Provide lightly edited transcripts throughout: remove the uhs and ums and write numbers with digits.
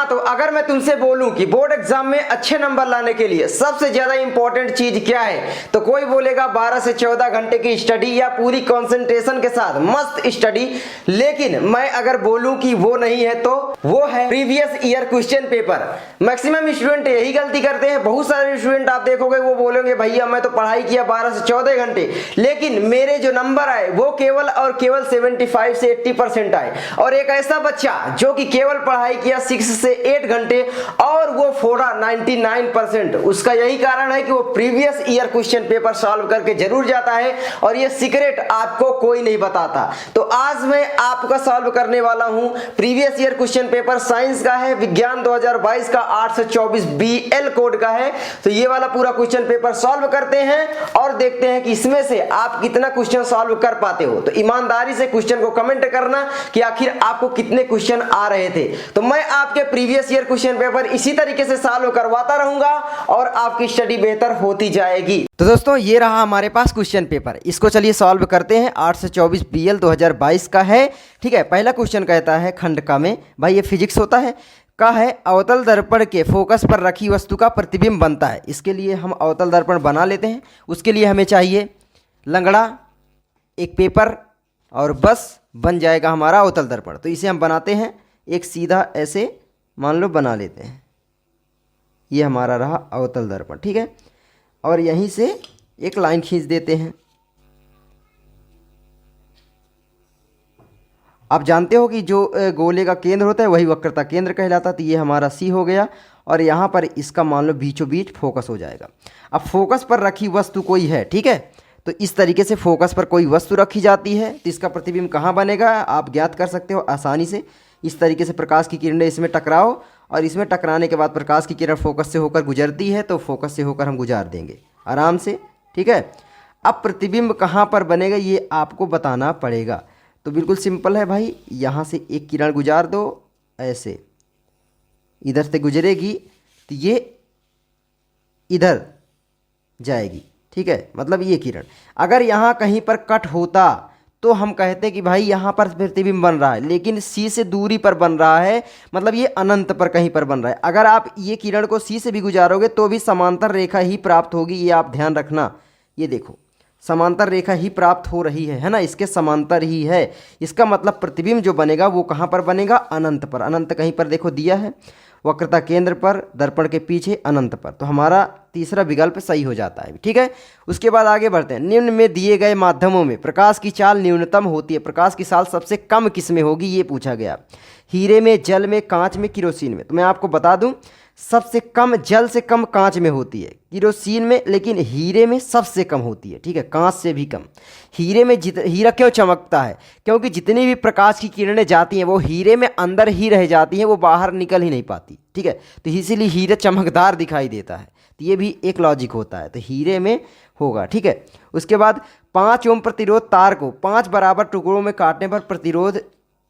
तो अगर मैं तुमसे बोलूं कि बोर्ड एग्जाम में अच्छे नंबर लाने के लिए सबसे ज्यादा इंपॉर्टेंट चीज क्या है, तो कोई बोलेगा 12 से 14 घंटे की स्टडी या पूरी कंसंट्रेशन के साथ मस्त स्टडी। लेकिन मैं अगर बोलूं कि वो नहीं है तो वो है previous year question paper. Maximum student यही गलती करते हैं। बहुत सारे स्टूडेंट आप देखोगे वो बोलेंगे भैया मैं तो पढ़ाई किया 12 से 14 घंटे, लेकिन मेरे जो नंबर आए वो केवल और केवल 75 से 80% आए। और एक ऐसा बच्चा जो कि केवल पढ़ाई किया 6 से 8 घंटे और वो फोड़ा 99%। उसका यही कारण है कि वो previous year question paper solve करके जरूर जाता है और ये सीक्रेट आपको कोई नहीं बताता। तो आज मैं आपका सॉल्व करने वाला हूं previous year question paper. Science का है, विज्ञान 2022 का 824 BL कोड का है। तो ये वाला पूरा क्वेश्चन पेपर सॉल्व करते हैं और देखते हैं कि इसमें से आप कितना क्वेश्चन सॉल्व कर पाते हो। तो ईमानदारी से क्वेश्चन को कमेंट करना कि आखिर आपको कितने क्वेश्चन आ रहे थे। तो मैं आपके प्रीवियस ईयर क्वेश्चन पेपर इसी तरीके से सॉल्व करवाता रहूंगा और आपकी स्टडी बेहतर होती जाएगी। तो दोस्तों ये रहा हमारे पास क्वेश्चन पेपर, इसको चलिए सॉल्व करते हैं। 824 BL 2022 का है, ठीक है। पहला क्वेश्चन कहता है खंड का में, भाई ये फिजिक्स होता है, का है अवतल दर्पण के फोकस पर रखी वस्तु का प्रतिबिंब बनता है। इसके लिए हम अवतल दर्पण बना लेते हैं। उसके लिए हमें चाहिए लंगड़ा, एक पेपर और बस बन जाएगा हमारा अवतल दर्पण। तो इसे हम बनाते हैं, एक सीधा ऐसे मान लो बना लेते हैं। ये हमारा रहा अवतल दर्पण, ठीक है। और यहीं से एक लाइन खींच देते हैं। आप जानते हो कि जो गोले का केंद्र होता है वही वक्रता केंद्र कहलाता है। तो ये हमारा C हो गया और यहाँ पर इसका मान लो बीचों बीच फोकस हो जाएगा। अब फोकस पर रखी वस्तु कोई है, ठीक है। तो इस तरीके से फोकस पर कोई वस्तु रखी जाती है तो इसका प्रतिबिंब कहाँ बनेगा आप ज्ञात कर सकते हो आसानी से। इस तरीके से प्रकाश की किरणें इसमें टकराओ और इसमें टकराने के बाद प्रकाश की किरण फोकस से होकर गुजरती है, तो फोकस से होकर हम गुजार देंगे आराम से, ठीक है। अब प्रतिबिंब कहाँ पर बनेगा ये आपको बताना पड़ेगा। तो बिल्कुल सिंपल है भाई, यहाँ से एक किरण गुजार दो, ऐसे इधर से गुजरेगी तो ये इधर जाएगी, ठीक है। मतलब ये किरण अगर यहाँ कहीं पर कट होता तो हम कहते कि भाई यहाँ पर प्रतिबिंब बन रहा है, लेकिन C से दूरी पर बन रहा है, मतलब ये अनंत पर कहीं पर बन रहा है। अगर आप ये किरण को C से भी गुजारोगे तो भी समांतर रेखा ही प्राप्त होगी, ये आप ध्यान रखना। ये देखो समांतर रेखा ही प्राप्त हो रही है ना, इसके समांतर ही है। इसका मतलब प्रतिबिंब जो बनेगा वो कहाँ पर बनेगा, अनंत पर। अनंत कहीं पर देखो दिया है, वक्रता केंद्र पर, दर्पण के पीछे, अनंत पर। तो हमारा तीसरा विकल्प सही हो जाता है, ठीक है। उसके बाद आगे बढ़ते हैं। निम्न में दिए गए माध्यमों में प्रकाश की चाल न्यूनतम होती है, प्रकाश की चाल सबसे कम किस में होगी ये पूछा गया। हीरे में, जल में, कांच में, किरोसिन में। तो मैं आपको बता दूं सबसे कम जल से कम कांच में होती है, किरोसिन में, लेकिन हीरे में सबसे कम होती है, ठीक है, कांच से भी कम। हीरे में हीरा क्यों चमकता है, क्योंकि जितनी भी प्रकाश की किरणें जाती हैं वो हीरे में अंदर ही रह जाती हैं, वो बाहर निकल ही नहीं पाती, ठीक है। तो इसीलिए हीरा चमकदार दिखाई देता है। तो ये भी एक लॉजिक होता है, तो हीरे में होगा, ठीक है। उसके बाद 5 ओम प्रतिरोध तार को 5 बराबर टुकड़ों में काटने पर प्रतिरोध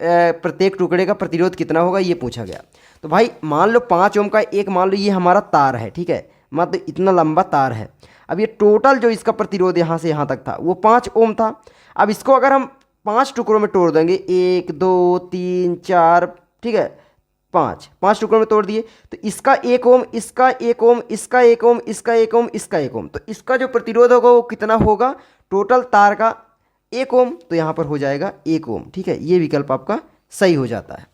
प्रत्येक टुकड़े का प्रतिरोध कितना होगा ये पूछा गया। तो भाई मान लो 5 ओम का एक मान लो ये हमारा तार है, ठीक है, मतलब इतना लंबा तार है। अब ये टोटल जो इसका प्रतिरोध यहाँ से यहाँ तक था वो 5 ओम था। अब इसको अगर हम 5 टुकड़ों में तोड़ देंगे, 1 2 3 4, ठीक है, 5 टुकड़ों में तोड़ दिए, तो इसका 1 ओम, इसका 1 ओम, इसका 1 ओम, इसका 1 ओम, इसका 1 ओम। तो इसका जो प्रतिरोध होगा वो कितना होगा, टोटल तार का 1 ओम। तो यहाँ पर हो जाएगा 1 ओम, ठीक है। ये विकल्प आपका सही हो जाता है।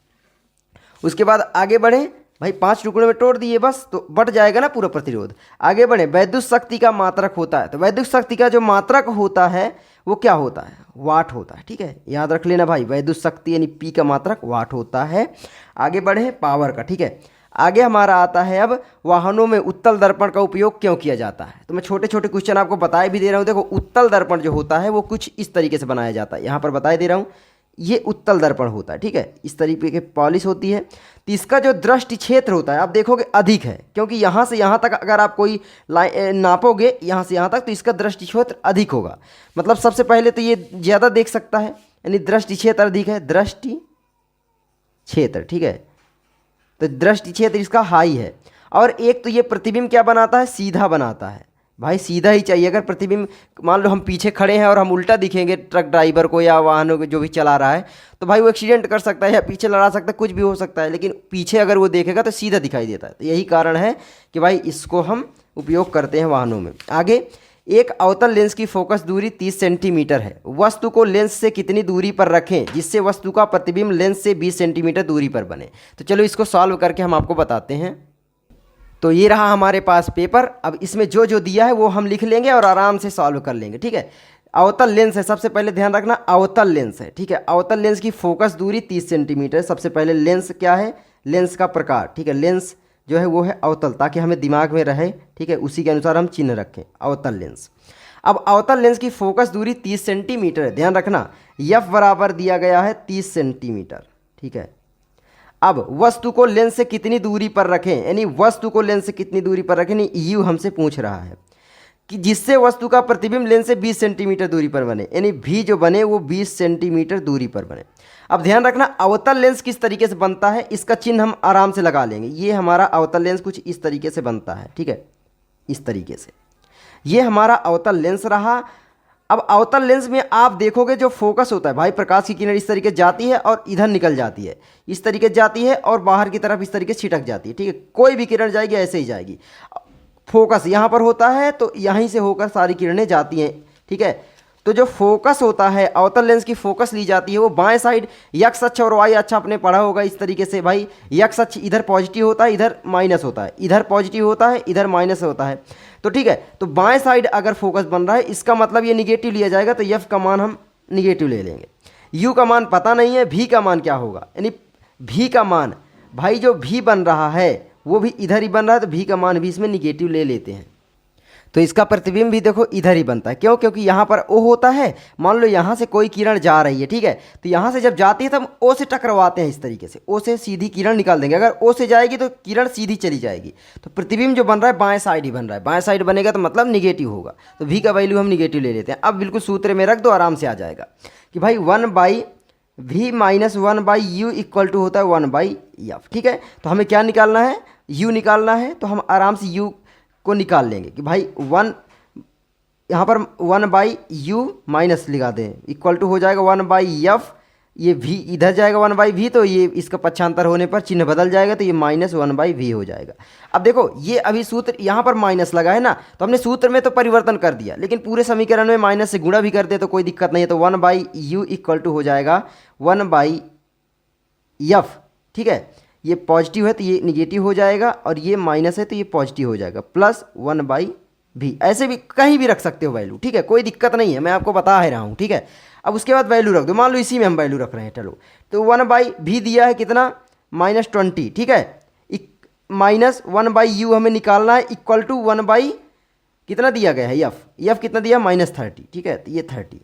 उसके बाद आगे बढ़े भाई, 5 टुकड़ों में तोड़ दिए बस, तो बढ़ जाएगा ना पूरा प्रतिरोध। आगे बढ़े, वैद्युत शक्ति का मात्रक होता है। तो वैद्युत शक्ति का जो मात्रक होता है वो क्या होता है, वाट होता है, ठीक है। याद रख लेना भाई, वैद्युत शक्ति यानी P का मात्रक वाट होता है। आगे बढ़े पावर का, ठीक है। आगे हमारा आता है अब वाहनों में उत्तल दर्पण का उपयोग क्यों किया जाता है। तो मैं छोटे छोटे क्वेश्चन आपको बताए भी दे रहा हूँ। देखो उत्तल दर्पण जो होता है वो कुछ इस तरीके से बनाया जाता है, यहाँ पर बताए दे रहा हूँ। ये उत्तल दर्पण होता है, ठीक है, इस तरीके की पॉलिश होती है। तो इसका जो दृष्टि क्षेत्र होता है आप देखोगे अधिक है, क्योंकि यहाँ से यहाँ तक अगर आप कोई लाइन नापोगे यहाँ से यहाँ तक, तो इसका दृष्टि क्षेत्र अधिक होगा। मतलब सबसे पहले तो ये ज़्यादा देख सकता है, यानी दृष्टि क्षेत्र अधिक है, दृष्टि क्षेत्र, ठीक है। तो दृष्टि क्षेत्र इसका हाई है। और एक तो ये प्रतिबिंब क्या बनाता है, सीधा बनाता है, भाई सीधा ही चाहिए। अगर प्रतिबिंब मान लो हम पीछे खड़े हैं और हम उल्टा दिखेंगे ट्रक ड्राइवर को या वाहनों को जो भी चला रहा है, तो भाई वो एक्सीडेंट कर सकता है या पीछे लड़ा सकता है, कुछ भी हो सकता है। लेकिन पीछे अगर वो देखेगा तो सीधा दिखाई देता है। तो यही कारण है कि भाई इसको हम उपयोग करते हैं वाहनों में। आगे, एक अवतल लेंस की फोकस दूरी 30 सेंटीमीटर है। वस्तु को लेंस से कितनी दूरी पर रखें जिससे वस्तु का प्रतिबिंब लेंस से 20 सेंटीमीटर दूरी पर बने। तो चलो इसको सॉल्व करके हम आपको बताते हैं। तो ये रहा हमारे पास पेपर। अब इसमें जो जो दिया है वो हम लिख लेंगे और आराम से सॉल्व कर लेंगे, ठीक है। अवतल लेंस है, सबसे पहले ध्यान रखना अवतल लेंस है, ठीक है। अवतल लेंस की फोकस दूरी 30 सेंटीमीटर। सबसे पहले लेंस क्या है, लेंस का प्रकार, ठीक है। लेंस जो है वो है अवतल, ताकि हमें दिमाग में रहे, ठीक है, उसी के अनुसार हम चिन्ह रखें, अवतल लेंस। अब अवतल लेंस की फोकस दूरी 30 सेंटीमीटर है, ध्यान रखना। एफ बराबर दिया गया है 30 सेंटीमीटर, ठीक है। अब वस्तु को लेंस से कितनी दूरी पर रखें, यानी वस्तु को लेंस से कितनी दूरी पर रखें, यू हमसे पूछ रहा है कि जिससे वस्तु का प्रतिबिंब लेंस से 20 सेंटीमीटर दूरी पर बने, यानी भी जो बने वो 20 सेंटीमीटर दूरी पर बने। अब ध्यान रखना अवतल लेंस किस तरीके से बनता है, इसका चिन्ह हम आराम से लगा लेंगे। ये हमारा अवतल लेंस कुछ इस तरीके से बनता है, ठीक है, इस तरीके से। ये हमारा अवतल लेंस रहा। अब अवतल लेंस में आप देखोगे जो फोकस होता है, भाई प्रकाश की किरण इस तरीके जाती है और इधर निकल जाती है, इस तरीके जाती है और बाहर की तरफ इस तरीके छिटक जाती है, ठीक है। कोई भी किरण जाएगी ऐसे ही जाएगी। फोकस यहाँ पर होता है तो यहीं से होकर सारी किरणें जाती हैं, ठीक है। तो जो फोकस होता है, अवतल लेंस की फोकस ली जाती है वो बाएं साइड एक्स अक्ष और वाई अक्ष आपने पढ़ा होगा इस तरीके से। भाई एक्स अक्ष इधर पॉजिटिव होता है, इधर माइनस होता है, इधर पॉजिटिव होता है, इधर माइनस होता है, तो ठीक है। तो बाएं साइड अगर फोकस बन रहा है इसका मतलब ये निगेटिव लिया जाएगा, तो एफ का मान हम निगेटिव ले लेंगे। यू का मान पता नहीं है, भी का मान क्या होगा, यानी भी का मान, भाई जो भी बन रहा है वो भी इधर ही बन रहा है, तो भी का मान भी इसमें निगेटिव ले लेते हैं। तो इसका प्रतिबिंब भी देखो इधर ही बनता है। क्यों? क्योंकि यहाँ पर ओ होता है। मान लो यहाँ से कोई किरण जा रही है, ठीक है, तो यहाँ से जब जाती है तो हम ओ से टकरावाते हैं इस तरीके से, ओ से सीधी किरण निकाल देंगे। अगर ओ से जाएगी तो किरण सीधी चली जाएगी, तो प्रतिबिंब जो बन रहा है बाएं साइड ही बन रहा है। बाएं साइड बनेगा तो मतलब निगेटिव होगा, तो भी का वैल्यू हम निगेटिव ले लेते हैं। अब बिल्कुल सूत्र में रख दो, आराम से आ जाएगा कि भाई 1/v minus 1/u equal to होता है 1/f, ठीक है। तो हमें क्या निकालना है, u निकालना है, तो हम आराम से u को निकाल लेंगे कि भाई 1 यहाँ पर 1/u माइनस लगा दें, इक्वल टू हो जाएगा 1/f। ये v इधर जाएगा 1/v, तो ये इसका पक्षांतर होने पर चिन्ह बदल जाएगा, तो ये माइनस 1/v हो जाएगा। अब देखो ये अभी सूत्र यहाँ पर माइनस लगा है ना, तो हमने सूत्र में तो परिवर्तन कर दिया, लेकिन पूरे समीकरण में माइनस से गुणा भी कर दे तो कोई दिक्कत नहीं है। तो 1/u इक्वल टू हो जाएगा 1/f, ठीक है। ये पॉजिटिव है तो ये निगेटिव हो जाएगा, और ये माइनस है तो ये पॉजिटिव हो जाएगा, प्लस 1/v। ऐसे भी कहीं भी रख सकते हो वैल्यू, ठीक है, कोई दिक्कत नहीं है, मैं आपको बता ही रहा हूँ, ठीक है। अब उसके बाद वैल्यू रख दो, मान लो इसी में हम वैल्यू रख रहे हैं, चलो। तो 1/v दिया है कितना, -20, ठीक है। माइनस 1/u हमें निकालना है, इक्वल टू 1/ कितना दिया गया है, एफ कितना दिया, -30, ठीक है, तो ये 30।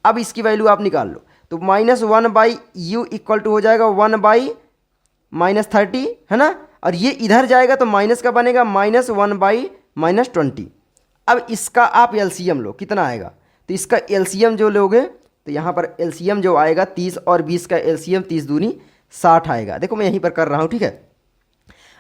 अब इसकी वैल्यू आप निकाल लो, तो -1/u इक्वल टू हो जाएगा 1/-30, है ना। और ये इधर जाएगा तो माइनस का बनेगा -1/-20। अब इसका आप एलसीएम लो, कितना आएगा, तो इसका एलसीएम जो लोगे तो यहाँ पर एलसीएम जो आएगा 30 और 20 का एलसीएम 30 दूनी 60 आएगा। देखो मैं यहीं पर कर रहा हूँ, ठीक है।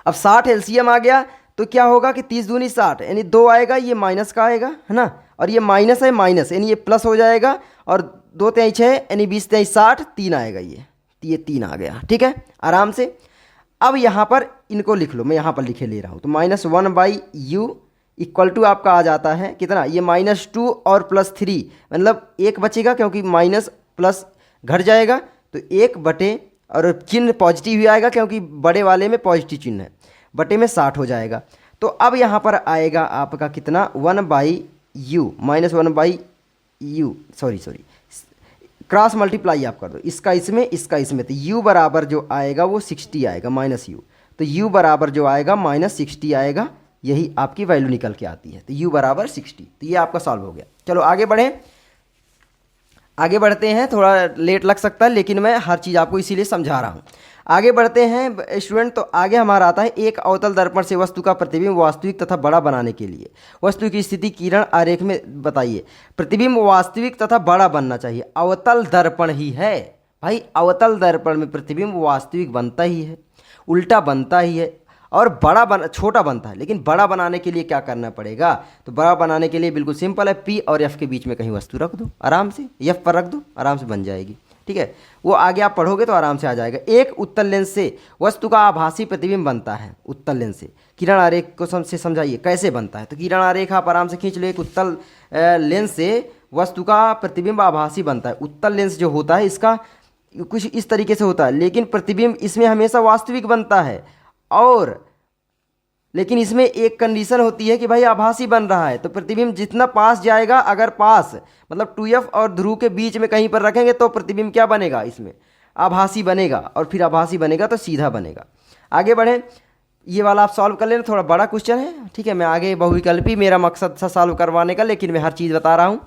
अब 60 एलसीएम आ गया तो क्या होगा कि 30 दूनी 60, यानी 2 आएगा, ये माइनस का आएगा, है ना, और ये माइनस है माइनस, यानी ये प्लस हो जाएगा, और 2 3 6 यानी 20 3 60, 3 आएगा, ये 3 आ गया, ठीक है, आराम से। अब यहाँ पर इनको लिख लो, मैं यहाँ पर लिखे ले रहा हूँ, तो -1/u इक्वल टू आपका आ जाता है कितना, ये -2 और +3, मतलब 1 बचेगा क्योंकि माइनस प्लस घट जाएगा, तो 1 बटे, और चिन्ह पॉजिटिव ही आएगा क्योंकि बड़े वाले में पॉजिटिव चिन्ह है, बटे में 60 हो जाएगा। तो अब यहाँ पर आएगा आपका कितना, 1/u minus 1/u, sorry cross multiply आप कर दो, इसका इसमें इसका इसमें, तो u बराबर जो आएगा वो 60 आएगा, -u, तो u बराबर जो आएगा -60 आएगा, यही आपकी वैल्यू निकल के आती है। तो u बराबर 60, तो ये आपका सॉल्व हो गया। चलो आगे बढ़ें, आगे बढ़ते हैं, थोड़ा लेट लग सकता है लेकिन मैं हर चीज़ आपको इसीलिए समझा रहा हूँ। आगे बढ़ते हैं स्टूडेंट, तो आगे हमारा आता है एक अवतल दर्पण से वस्तु का प्रतिबिंब वास्तविक तथा बड़ा बनाने के लिए वस्तु की स्थिति किरण आरेख में बताइए। प्रतिबिंब वास्तविक तथा बड़ा बनना चाहिए, अवतल दर्पण ही है भाई, अवतल दर्पण में प्रतिबिंब वास्तविक बनता ही है, उल्टा बनता ही है। और छोटा बनता है। लेकिन बड़ा बनाने के लिए क्या करना पड़ेगा, तो बड़ा बनाने के लिए बिल्कुल सिंपल है, पी और एफ के बीच में कहीं वस्तु रख दो, आराम से एफ पर रख दो, आराम से बन जाएगी। ठीक है, वो आगे आप पढ़ोगे तो आराम से आ जाएगा। एक उत्तल लेंस से वस्तु का आभासी प्रतिबिंब बनता है। उत्तल लेंस से किरण आरेख को से समझाइए कैसे बनता है। तो किरण आरेख आप आराम से खींच लो। एक उत्तल लेंस से वस्तु का प्रतिबिंब आभासी बनता है। उत्तल लेंस जो होता है इसका कुछ इस तरीके से होता है, लेकिन प्रतिबिंब इसमें हमेशा वास्तविक बनता है। और लेकिन इसमें एक कंडीशन होती है कि भाई आभासी बन रहा है, तो प्रतिबिंब जितना पास जाएगा, अगर पास मतलब 2f और ध्रुव के बीच में कहीं पर रखेंगे तो प्रतिबिंब क्या बनेगा, इसमें आभासी बनेगा। और फिर आभासी बनेगा तो सीधा बनेगा। आगे बढ़ें, ये वाला आप सॉल्व कर लेना, थोड़ा बड़ा क्वेश्चन है। ठीक है, मैं आगे बहुविकल्पी मेरा मकसद था सॉल्व करवाने का, लेकिन मैं हर चीज़ बता रहा हूँ।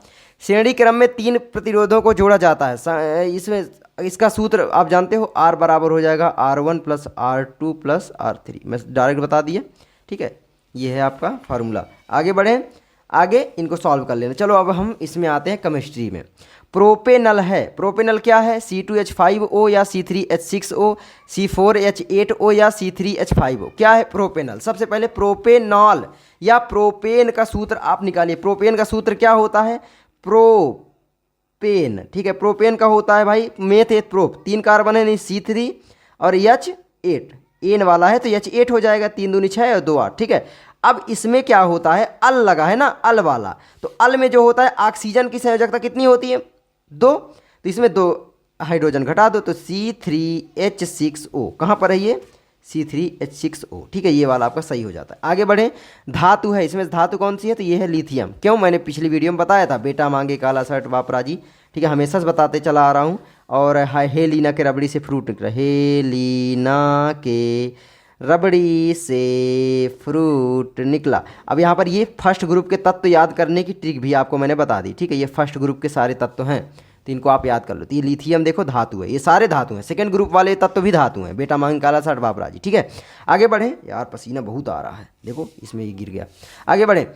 श्रेणी क्रम में 3 प्रतिरोधों को जोड़ा जाता है। इसमें इसका सूत्र आप जानते हो, R बराबर हो जाएगा R1 plus R2 plus R3। मैं डायरेक्ट बता दिया। ठीक है, ये है आपका फार्मूला। आगे बढ़ें, आगे इनको सॉल्व कर लेना। चलो अब हम इसमें आते हैं केमिस्ट्री में। प्रोपेनल है, प्रोपेनल क्या है, C2H5O या C3H6O, C4H8O या C3H5O। क्या है प्रोपेनल? सबसे पहले प्रोपेनॉल या प्रोपेन का सूत्र आप निकालिए। प्रोपेन का सूत्र क्या होता है, प्रोपेन। ठीक है, प्रोपेन का होता है भाई मेथ एथ प्रोप, 3 कार्बन है, नहीं C3 और H8, एन वाला है तो H8 हो जाएगा, 3 दूनी 6 और 2 8। ठीक है, अब इसमें क्या होता है, अल लगा है ना, अल वाला, तो अल में जो होता है ऑक्सीजन की संयोजकता कितनी होती है, 2, तो इसमें 2 हाइड्रोजन घटा दो तो C3H6O। कहाँ पर है ये, C3H6O। ठीक है, ये वाला आपका सही हो जाता है। आगे बढ़े, धातु है, इसमें धातु कौन सी है, तो ये है लिथियम। क्यों, मैंने पिछली वीडियो में बताया था, बेटा मांगे काला शर्ट बापरा जी। ठीक है, हमेशा से बताते चला आ रहा हूँ। और हेलीना के रबड़ी से फ्रूट निकला, हेलीना के रबड़ी से फ्रूट निकला। अब यहाँ पर ये फर्स्ट ग्रुप के तत्व याद करने की ट्रिक भी आपको मैंने बता दी। ठीक है, ये फर्स्ट ग्रुप के सारे तत्व हैं, तो इनको आप याद कर लो। तो ये लिथियम देखो धातु है, ये सारे धातु हैं। सेकंड ग्रुप वाले तत्व भी धातु हैं, बेटा मांग काला शर्ट बापरा जी। ठीक है, आगे बढ़े, यार पसीना बहुत आ रहा है, देखो इसमें ये गिर गया। आगे बढ़े,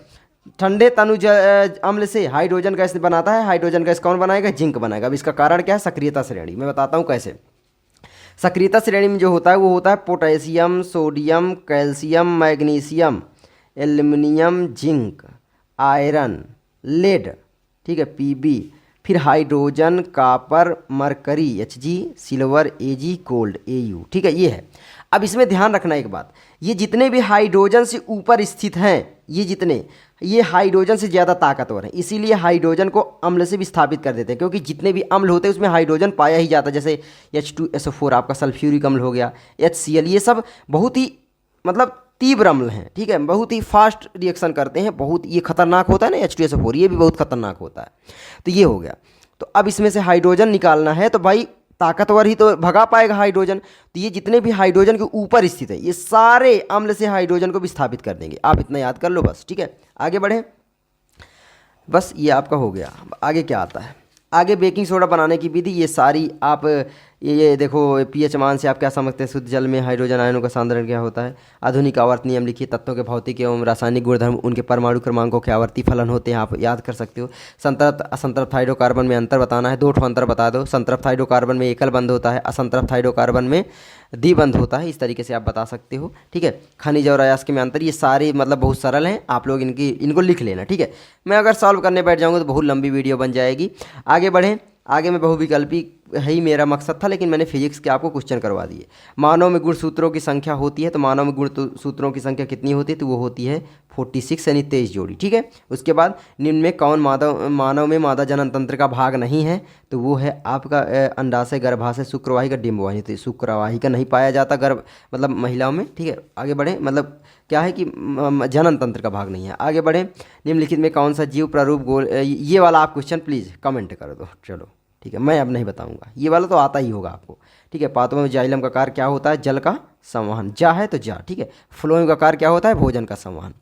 ठंडे तनुज अम्ल से हाइड्रोजन गैस बनाता है। हाइड्रोजन गैस कौन बनाएगा, जिंक बनाएगा। अब इसका कारण क्या है, सक्रियता श्रेणी। मैं बताता हूँ कैसे। सक्रियता श्रेणी में जो होता है वो होता है potassium, sodium, calcium, magnesium, aluminium, zinc, iron, lead. ठीक है, Pb, फिर hydrogen, copper, mercury Hg, silver Ag, gold Au। ठीक है, ये है। अब इसमें ध्यान रखना एक बात, ये जितने भी हाइड्रोजन से ऊपर स्थित हैं, ये जितने, ये हाइड्रोजन से ज़्यादा ताकतवर हैं, इसीलिए हाइड्रोजन को अम्ल से विस्थापित कर देते हैं। क्योंकि जितने भी अम्ल होते हैं उसमें हाइड्रोजन पाया ही जाता है। जैसे H2SO4 आपका सल्फ्यूरिक अम्ल हो गया, HCl, ये सब बहुत ही मतलब तीव्र अम्ल हैं। ठीक है, बहुत ही फास्ट रिएक्शन करते हैं, बहुत ये खतरनाक होता है ना H2SO4, ये भी बहुत खतरनाक होता है। तो ये हो गया। तो अब इसमें से हाइड्रोजन निकालना है, तो भाई ताकतवर ही तो भगा पाएगा हाइड्रोजन। तो ये जितने भी हाइड्रोजन के ऊपर स्थित है, ये सारे अम्ल से हाइड्रोजन को विस्थापित कर देंगे। आप इतना याद कर लो बस। ठीक है, आगे बढ़े, बस ये आपका हो गया। आगे क्या आता है, आगे बेकिंग सोडा बनाने की विधि। ये सारी आप ये देखो, pH मान से आप क्या समझते हैं, शुद्ध जल में हाइड्रोजन आयनों का सांद्रण क्या होता है। आधुनिक आवर्त नियम लिखिए, तत्वों के भौतिक एवं रासायनिक गुणधर्म, उनके परमाणु क्रमांकों के आवर्ती फलन होते हैं, आप याद कर सकते हो। संतृप्त असंतृप्त हाइड्रोकार्बन में अंतर बताना है, 2 ठो अंतर बता दो। संतृप्त हाइड्रोकार्बन में एकल बंध होता है, असंतृप्त हाइड्रोकार्बन में द्विबंध होता है, इस तरीके से आप बता सकते हो। ठीक है, खनिज और अयस्क में अंतर, ये सारे मतलब बहुत सरल हैं, आप लोग इनको लिख लेना। ठीक है, मैं अगर सॉल्व करने बैठ जाऊँगा तो बहुत लंबी वीडियो बन जाएगी। आगे बढ़ें, आगे में बहुविकल्पी है ही मेरा मकसद था, लेकिन मैंने फिजिक्स के आपको क्वेश्चन करवा दिए। मानव में गुण सूत्रों की संख्या होती है, तो मानव में गुण सूत्रों की संख्या कितनी होती है, तो वो होती है 46 यानी 23 जोड़ी। ठीक है, उसके बाद निम्न में कौन मानव में मादा जनन तंत्र का भाग नहीं है, तो वो है आपका अंडाशय, गर्भाशय, शुक्रवाहिका, डिंबवाहिनी। तो शुक्रवाहिका नहीं पाया जाता गर्भ मतलब महिलाओं में। ठीक है, आगे बढ़े, मतलब क्या है कि जनन तंत्र का भाग नहीं है। आगे बढ़े, निम्नलिखित में कौन सा जीव प्रारूप गोल, ये वाला आप क्वेश्चन प्लीज़ कमेंट कर दो। चलो ठीक है, मैं अब नहीं बताऊंगा, ये वाला तो आता ही होगा आपको। ठीक है, पादपों में जाइलम का कार्य क्या होता है, जल का संवहन, जा है तो जा। ठीक है, फ्लोएम का कार्य क्या होता है, भोजन का संवहन।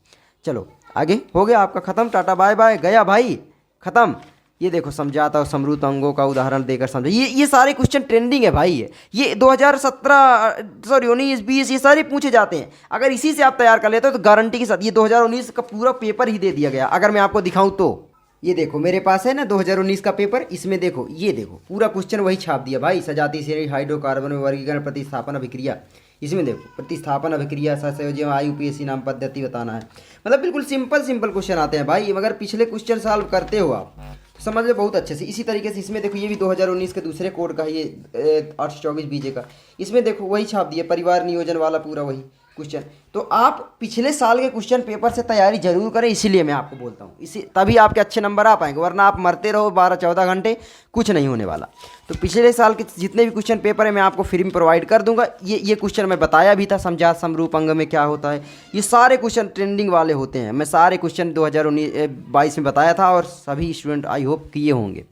चलो आगे, हो गया आपका खत्म, टाटा बाय बाय, गया भाई खत्म। ये देखो, समझाता और समरूप अंगों का उदाहरण देकर समझो। ये सारे क्वेश्चन ट्रेंडिंग है भाई, ये 2017 सॉरी 19 20 ये सारे पूछे जाते हैं। अगर इसी से आप तैयार कर लेते हो तो गारंटी के साथ ये 2019 का पूरा पेपर ही दे दिया गया। अगर मैं आपको दिखाऊं तो ये देखो, मेरे पास है ना 2019 का पेपर, इसमें देखो, ये देखो पूरा क्वेश्चन वही छाप दिया भाई। सजातीय श्रेणी, हाइड्रोकार्बन में वर्गीकरण, प्रतिस्थापन, अभिक्रिया, इसमें देखो प्रतिस्थापन अभिक्रिया सहसंयोजन IUPAC नाम पद्धति बताना है। मतलब बिल्कुल सिंपल सिंपल क्वेश्चन आते हैं भाई। अगर पिछले क्वेश्चन सॉल्व करते हो आप तो समझ लो बहुत अच्छे से। इसी तरीके से इसमें देखो ये भी 2019 के दूसरे कोड का है, ये 824 बीजे का। इसमें देखो वही छाप दिया, परिवार नियोजन वाला पूरा वही क्वेश्चन। तो आप पिछले साल के क्वेश्चन पेपर से तैयारी जरूर करें, इसीलिए मैं आपको बोलता हूँ, इसी तभी आपके अच्छे नंबर आ पाएंगे, वरना आप मरते रहो 12-14 घंटे, कुछ नहीं होने वाला। तो पिछले साल के जितने भी क्वेश्चन पेपर है मैं आपको फ्री में प्रोवाइड कर दूंगा। ये क्वेश्चन मैं बताया भी था, समझा समरूप अंग में क्या होता है, ये सारे क्वेश्चन ट्रेंडिंग वाले होते हैं। मैं सारे क्वेश्चन 2022 में बताया था और सभी स्टूडेंट आई होप किए होंगे।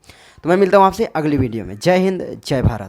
तो मैं मिलता हूँ आपसे अगली वीडियो में। जय हिंद, जय भारत।